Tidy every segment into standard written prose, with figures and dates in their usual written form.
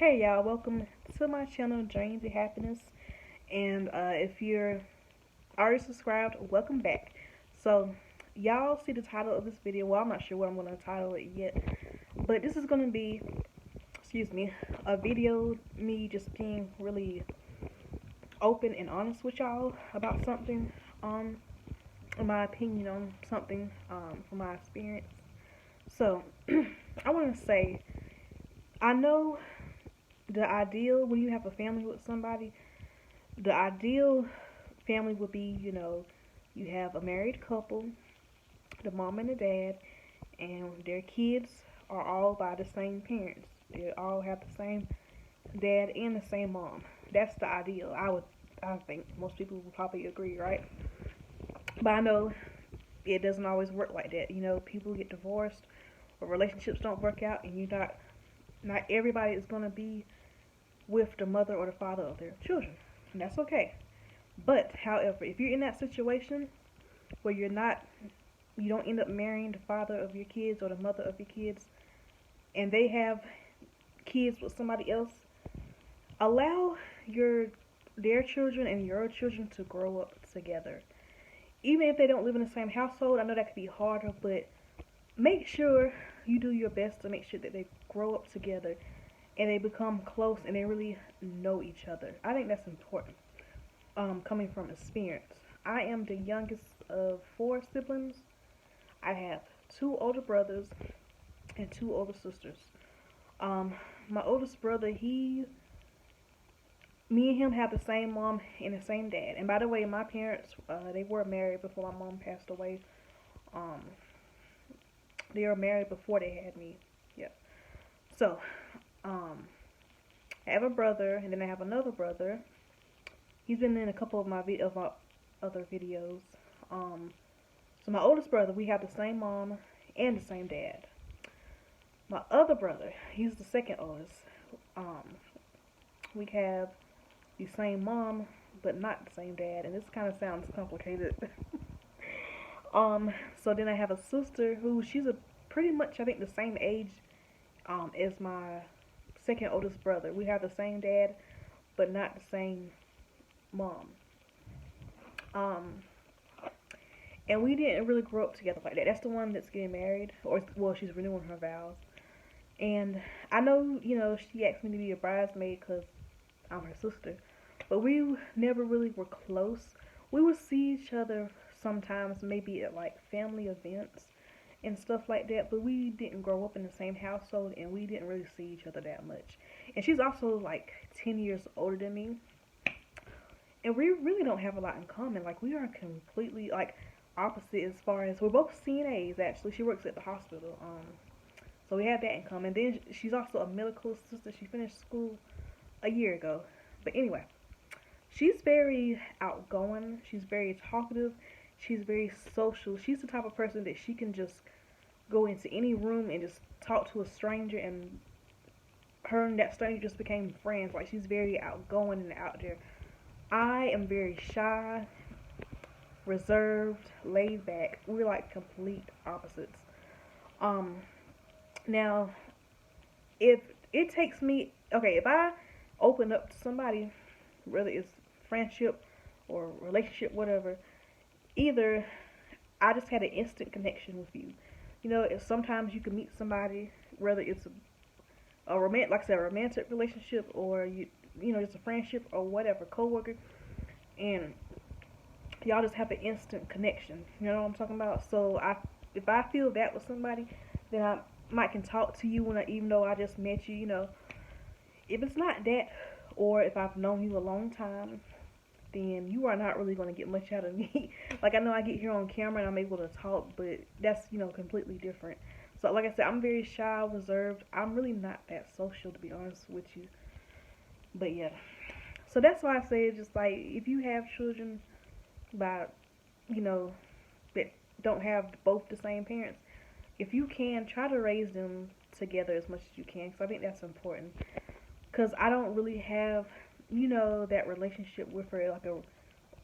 Hey y'all, welcome to my channel, Journey to Happiness. And if you're already subscribed, welcome back. So, y'all see the title of this video. Well, I'm not sure what I'm going to title it yet, but this is going to be, excuse me, a video me just being really open and honest with y'all about something, my opinion on something, from my experience. So, I want to say, I know the ideal when you have a family with somebody, the ideal family would be, you have a married couple, the mom and the dad, and their kids are all by the same parents. They all have the same dad and the same mom. That's the ideal. I think most people would probably agree, right? But I know it doesn't always work like that. People get divorced or relationships don't work out, and not everybody is gonna be with the mother or the father of their children. And that's okay. But, however, if you're in that situation where you don't end up marrying the father of your kids or the mother of your kids, and they have kids with somebody else, allow their children and your children to grow up together. Even if they don't live in the same household, I know that could be harder, but make sure you do your best to make sure that they grow up together and they become close and they really know each other. I think that's important, coming from experience. I am the youngest of 4 siblings. I have 2 older brothers and 2 older sisters. My oldest brother, me and him have the same mom and the same dad. And by the way, my parents, they were married before my mom passed away. Um, they were married before they had me. Yep. So, I have a brother, and then I have another brother. He's been in a couple of my other videos. So my oldest brother, we have the same mom and the same dad. My other brother, he's the second oldest. We have the same mom, but not the same dad, and this kind of sounds complicated. So then I have a sister who she's pretty much I think the same age as my second oldest brother. We have the same dad, but not the same mom. And we didn't really grow up together like that. That's the one that's getting married, or well, she's renewing her vows. And I know, she asked me to be a bridesmaid because I'm her sister, but we never really were close. We would see each other sometimes, maybe at like family events and stuff like that, but we didn't grow up in the same household and we didn't really see each other that much. And she's also like 10 years older than me, and we really don't have a lot in common. Like, we are completely like opposite as far as we're both CNAs. Actually, she works at the hospital, so we have that in common. Then she's also a medical assistant. She finished school a year ago. But anyway, she's very outgoing, she's very talkative, she's very social. She's the type of person that she can just go into any room and just talk to a stranger, and her and that stranger just became friends. Like, she's very outgoing and out there. I am very shy, reserved, laid back. We're like complete opposites. Now, if it takes me, okay, if I open up to somebody, whether it's friendship or relationship, whatever, either I just had an instant connection with you. If sometimes you can meet somebody, whether it's a romantic relationship, or just a friendship or whatever, coworker, and y'all just have an instant connection. You know what I'm talking about? So if I feel that with somebody, then I might can talk to you even though I just met you. If it's not that, or if I've known you a long time, then you are not really going to get much out of me. Like, I know I get here on camera and I'm able to talk, but that's, completely different. So, like I said, I'm very shy, reserved. I'm really not that social, to be honest with you. But, yeah. So, that's why I say it's just, like, if you have children by, that don't have both the same parents, if you can, try to raise them together as much as you can, because I think that's important. Because I don't really have, that relationship with her like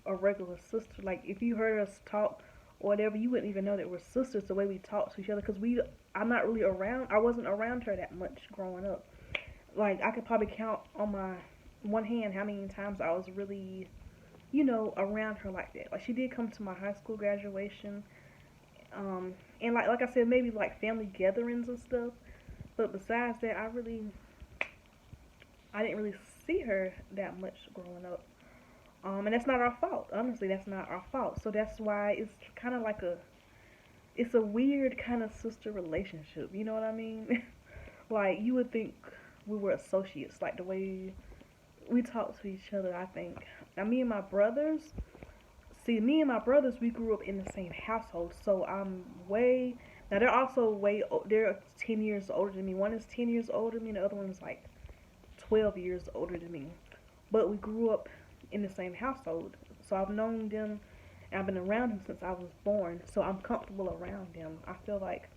a regular sister. Like, if you heard us talk or whatever, you wouldn't even know that we're sisters the way we talk to each other. Because I wasn't around her that much growing up. like I could probably count on my one hand how many times I was really, you know, around her like that. Like she did come to my high school graduation, and like I said, maybe like family gatherings and stuff. But besides that, I didn't really see her that much growing up. And that's not our fault. Honestly, that's not our fault. So that's why it's kind of like it's a weird kind of sister relationship. You know what I mean? Like you would think we were associates, like the way we talk to each other. I think. Now me and my brothers, we grew up in the same household. So I'm way. Now they're also they're 10 years older than me. One is 10 years older than me, and the other one is like 12 years older than me. But we grew up in the same household. So I've known them and I've been around them since I was born. So I'm comfortable around them. I feel like,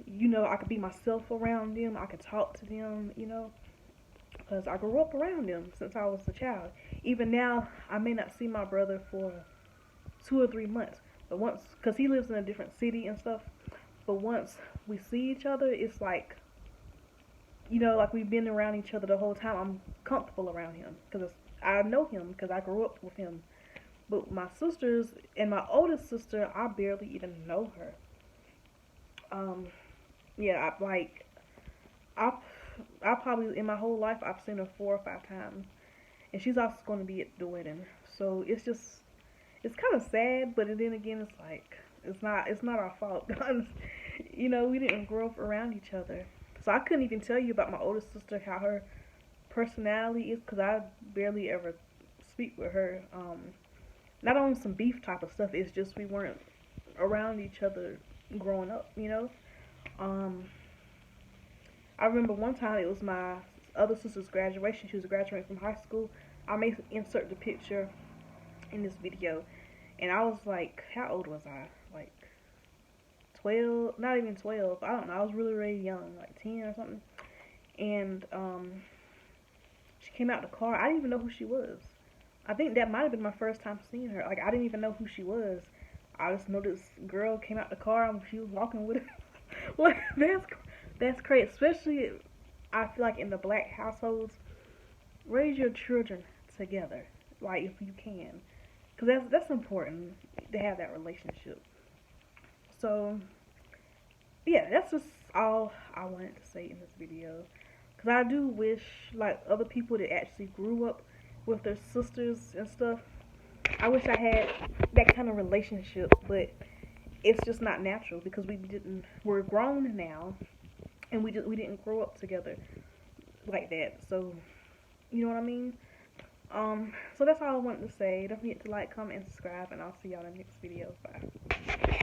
you know, I could be myself around them. I could talk to them, you know, because I grew up around them since I was a child. Even now, I may not see my brother for 2 or 3 months, but once, because he lives in a different city and stuff, but once we see each other, it's like, you know, like we've been around each other the whole time. I'm comfortable around him because I know him because I grew up with him. But my sisters and my oldest sister, I barely even know her. Um, yeah, I, I probably in my whole life I've seen her 4 or 5 times, and she's also going to be at the wedding. So it's kind of sad, but then again, it's like it's not our fault. You know, we didn't grow up around each other, so I couldn't even tell you about my oldest sister how her personality is because I barely ever speak with her. Not on some beef type of stuff. It's just we weren't around each other growing up. You know. Um, I remember one time it was my other sister's graduation. She was graduating from high school. I may insert the picture in this video, and I was like, how old was I? Like 12, not even 12. I don't know. I was really, really young, like 10 or something. And she came out the car. I didn't even know who she was. I think that might have been my first time seeing her. Like I didn't even know who she was. I just know this girl came out the car and she was walking with her. Like that's crazy. Especially, I feel like in the black households, raise your children together, like if you can, because that's important to have that relationship. So yeah, that's just all I wanted to say in this video. Because I do wish, like, other people that actually grew up with their sisters and stuff, I wish I had that kind of relationship, but it's just not natural because we're grown now, and we didn't grow up together like that. So, you know what I mean? So that's all I wanted to say. Don't forget to like, comment, and subscribe, and I'll see y'all in the next video. Bye.